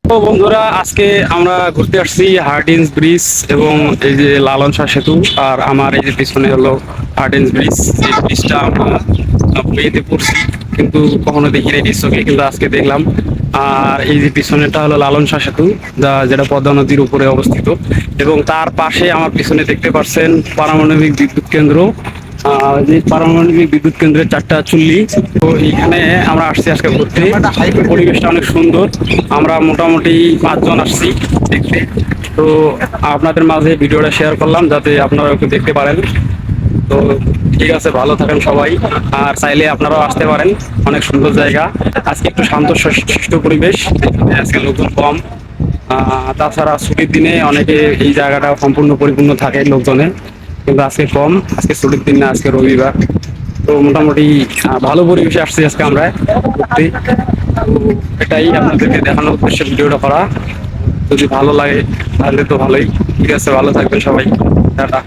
তো বন্ধুরা, আজকে আমরা ঘুরতে আসছি হার্ডিঞ্জ ব্রিজ এবং এই যে লালন শাহ সেতু। আর আমার এই যে পিছনে হলো হার্ডিঞ্জ ব্রিজ। এই ব্রিজটা আমরা বইতে পড়ছি, কিন্তু কখনো দেখিনি এই দৃশ্যকে, কিন্তু আজকে দেখলাম। আর এই যে পিছনেটা হলো লালন শাহ সেতু, যেটা পদ্মা নদীর উপরে অবস্থিত। এবং তার পাশে আমার পিছনে দেখতে পাচ্ছেন পারমাণবিক বিদ্যুৎ কেন্দ্র। যে পারমাণবিক বিদ্যুৎ কেন্দ্রের চারটা চুল্লি। তো এইখানে আমরা আসছি আজকে ঘুরতে। পরিবেশটা অনেক সুন্দর। আমরা মোটামুটি 5 জন আসছি দেখতে। তো আপনাদের মাঝে ভিডিওটা শেয়ার করলাম যাতে আপনারা একটু দেখতে পারেন। তো ঠিক আছে, ভালো থাকেন সবাই। আর চাইলে আপনারাও আসতে পারেন, অনেক সুন্দর জায়গা। আজকে একটু শান্ত শিষ্ট পরিবেশ, এখানে আজকে লোকজন কম। তাছাড়া ছুটির দিনে অনেকে এই জায়গাটা সম্পূর্ণ পরিপূর্ণ থাকে লোকজনে, কিন্তু আজকে কম। আজকে ছুটির দিন না, আজকে রবিবার। তো মোটামুটি ভালো পরিবেশে আসছি আজকে আমরা ঘুরতে। তো এটাই আপনাদেরকে দেখানোর উদ্দেশ্যে ভিডিওটা করা। যদি ভালো লাগে তাহলে তো ভালোই। ঠিক আছে, ভালো থাকবেন সবাই। টাটা।